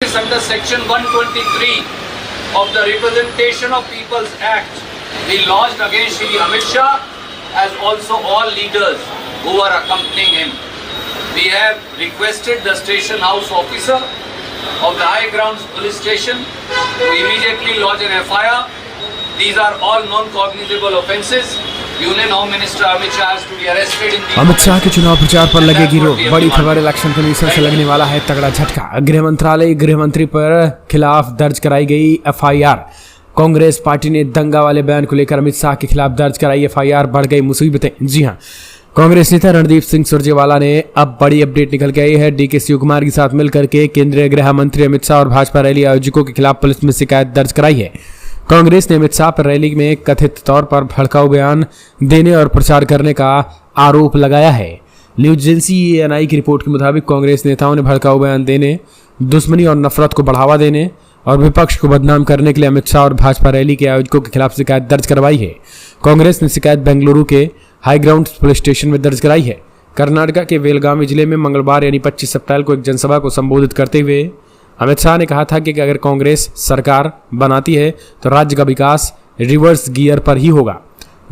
basis under section 123 of the Representation of People's Act be lodged against Shri Amit Shah as also all leaders who are accompanying him. We have requested the station house officer of the High Grounds Police Station to immediately lodge an FIR. These are all non-cognizable offences. Union Home Minister Amit Shah has to be arrested in the Amit Shah के चुनाव प्रचार पर लगेगी रोक। बड़ी खबर, election commission से लगने वाला है तगड़ा झटका। गृह मंत्रालय गृह मंत्री पर खिलाफ दर्ज कराई गई FIR। कांग्रेस पार्टी ने दंगा वाले बयान को लेकर अमित शाह के खिलाफ दर्ज कराई FIR। बढ़ गई मुसीबतें। जी हां, कांग्रेस नेता रणदीप सिंह सुरजेवाला ने अब बड़ी अपडेट निकल के आई है। DK शिवकुमार के साथ मिलकर के केंद्रीय गृह मंत्री अमित शाह और भाजपा रैली आयोजकों के खिलाफ पुलिस में शिकायत दर्ज कराई है। कांग्रेस ने अमित शाह पर रैली में कथित तौर पर भड़काऊ बयान देने और प्रचार करने का आरोप लगाया है। न्यूज एजेंसी ANI की रिपोर्ट के मुताबिक कांग्रेस नेताओं ने भड़काऊ बयान देने, दुश्मनी और नफरत को बढ़ावा देने और विपक्ष को बदनाम करने के लिए अमित शाह और भाजपा रैली के आयोजकों के खिलाफ शिकायत दर्ज करवाई है। कांग्रेस ने शिकायत बेंगलुरु के हाई ग्राउंड पुलिस स्टेशन में दर्ज कराई है। कर्नाटक के बेलगावी जिले में मंगलवार यानी 25 अप्रैल को एक जनसभा को संबोधित करते हुए अमित शाह ने कहा था कि अगर कांग्रेस सरकार बनाती है तो राज्य का विकास रिवर्स गियर पर ही होगा।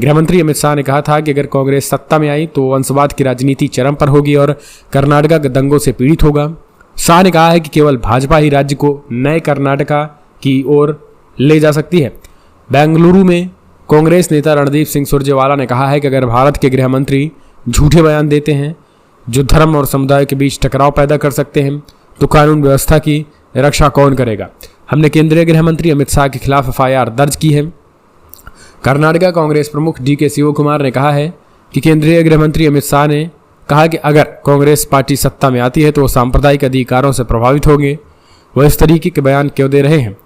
गृहमंत्री अमित शाह ने कहा था कि अगर कांग्रेस सत्ता में आई तो वंशवाद की राजनीति चरम पर होगी और कर्नाटक के दंगों से पीड़ित होगा। शाह ने कहा है कि केवल भाजपा ही राज्य को नए कर्नाटका की ओर ले जा सकती है। बेंगलुरु में कांग्रेस नेता रणदीप सिंह सुरजेवाला ने कहा है कि अगर भारत के गृह मंत्री झूठे बयान देते हैं जो धर्म और समुदाय के बीच टकराव पैदा कर सकते हैं तो कानून व्यवस्था की रक्षा कौन करेगा। हमने केंद्रीय गृह मंत्री अमित शाह के खिलाफ FIR दर्ज की है। कर्नाटका कांग्रेस प्रमुख DK शिवकुमार ने कहा है कि केंद्रीय गृह मंत्री अमित शाह ने कहा कि अगर कांग्रेस पार्टी सत्ता में आती है तो वो सांप्रदायिक अधिकारों से प्रभावित होंगे। वो इस तरीके के बयान क्यों दे रहे हैं।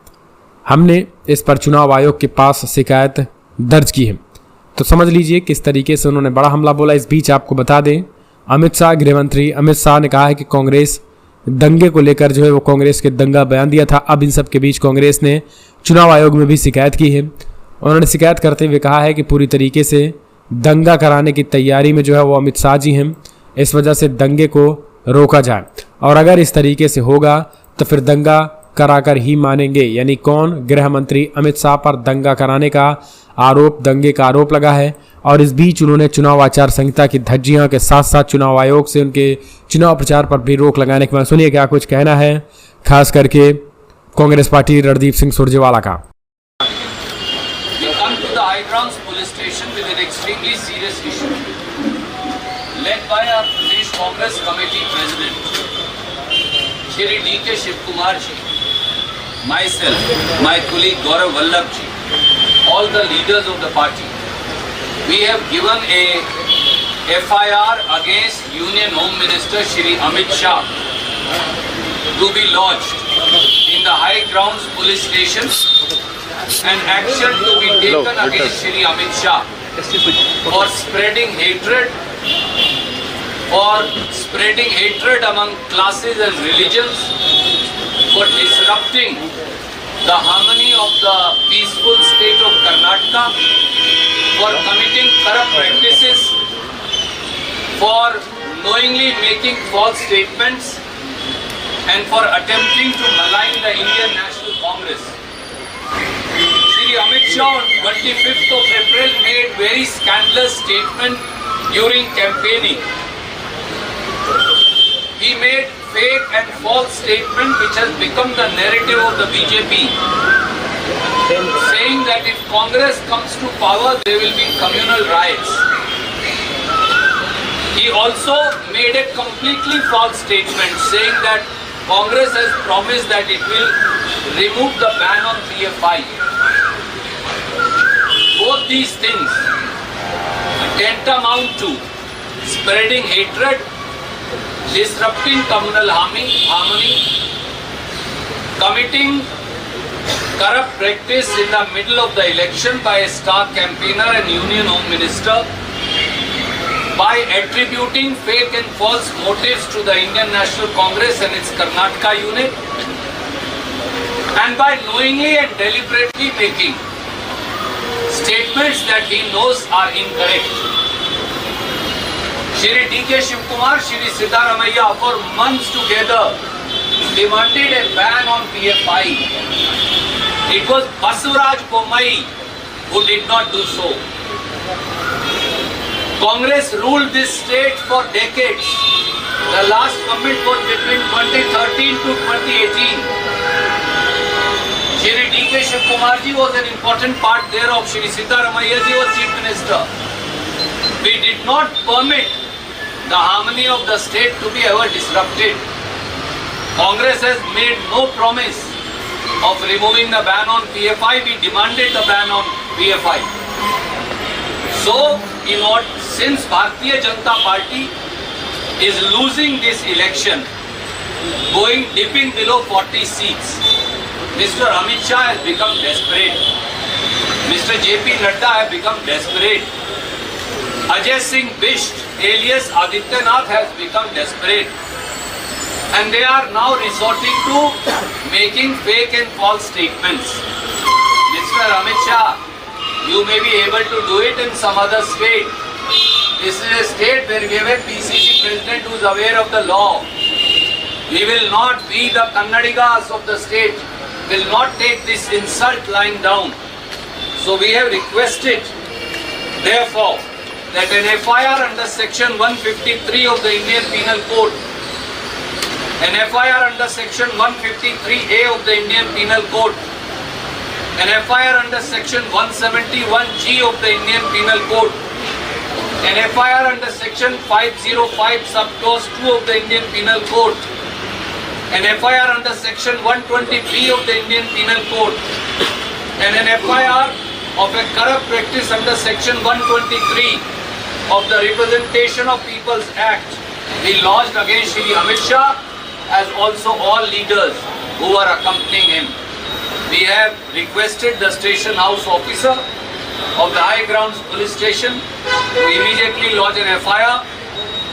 हमने इस पर चुनाव आयोग के पास शिकायत दर्ज की है। तो समझ लीजिए किस तरीके से उन्होंने बड़ा हमला बोला। इस बीच आपको बता दें, अमित शाह गृह मंत्री अमित शाह ने कहा है कि कांग्रेस दंगे को लेकर जो है वो कांग्रेस के दंगा बयान दिया था। अब इन सब के बीच कांग्रेस ने चुनाव आयोग में भी शिकायत की है। उन्होंने शिकायत करते हुए कहा है कि पूरी तरीके से दंगा कराने की तैयारी में जो है वो अमित शाह जी हैं। इस वजह से दंगे को रोका जाए और अगर इस तरीके से होगा तो फिर दंगा कराकर ही मानेंगे। यानी कौन? गृह मंत्री अमित शाह पर दंगा कराने का आरोप, दंगे का आरोप लगा है। और इस बीच उन्होंने चुनाव आचार संहिता की धज्जियां के साथ साथ चुनाव आयोग से उनके चुनाव प्रचार पर भी रोक लगाने के बाद सुनिए क्या कुछ कहना है खास करके कांग्रेस पार्टी रणदीप सिंह सुरजेवाला का। Shri DK Shivkumar ji, myself, my colleague Gaurav Vallabh ji, all the leaders of the party, we have given a FIR against Union Home Minister Shri Amit Shah to be lodged in the High Grounds Police Station and action to be taken against Shri Amit Shah for spreading hatred among classes and religions, for disrupting the harmony of the peaceful state of Karnataka, for committing corrupt practices, for knowingly making false statements, and for attempting to malign the Indian National Congress. Shri Amit Shah on 25th of April made very scandalous statement during campaigning. He made fake and false statement which has become the narrative of the BJP, saying that if Congress comes to power, there will be communal riots. He also made a completely false statement saying that Congress has promised that it will remove the ban on PFI. Both these things tantamount to spreading hatred, disrupting communal harmony, committing corrupt practice in the middle of the election by a star campaigner and Union Home Minister, by attributing fake and false motives to the Indian National Congress and its Karnataka unit, and by knowingly and deliberately making statements that he knows are incorrect. Shri DK Shivkumar, Shri Siddaramaiah for months together demanded a ban on PFI. It was Basuraj Bommai who did not do so. Congress ruled this state for decades. The last government was between 2013 to 2018. Shri D.K. Shiv Kumar ji was an important part thereof. Shri Sitaramaiah ji was Chief Minister. We did not permit the harmony of the state to be ever disrupted. Congress has made no promise of removing the ban on PFI. We demanded the ban on PFI. So, since Bharatiya Janata Party is losing this election, dipping below 40 seats, Mr. Amit Shah has become desperate. Mr. J.P. Nadda has become desperate. Ajay Singh Bisht, alias Adityanath, has become desperate. And they are now resorting to making fake and false statements. Mr. Amit Shah, you may be able to do it in some other state. This is a state where we have a PCC president who is aware of the law. We will not be the Kannadigas of the state, will not take this insult lying down. So we have requested, therefore, that an FIR under section 153 of the Indian Penal Code, an FIR under section 153A of the Indian Penal Code, an FIR under section 171G of the Indian Penal Code, an FIR under section 505 subclause 2 of the Indian Penal Code, an FIR under section 120B of the Indian Penal Code, and an FIR of a corrupt practice under section 123 of the Representation of People's Act be lodged against Shri Amit Shah, as also all leaders who are accompanying him. We have requested the station house officer of the High Grounds Police Station to immediately lodge an FIR.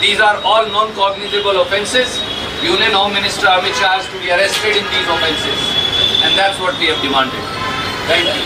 These are all non-cognizable offences. Union Home Minister Amit Shah has to be arrested in these offences, and that's what we have demanded. Thank you.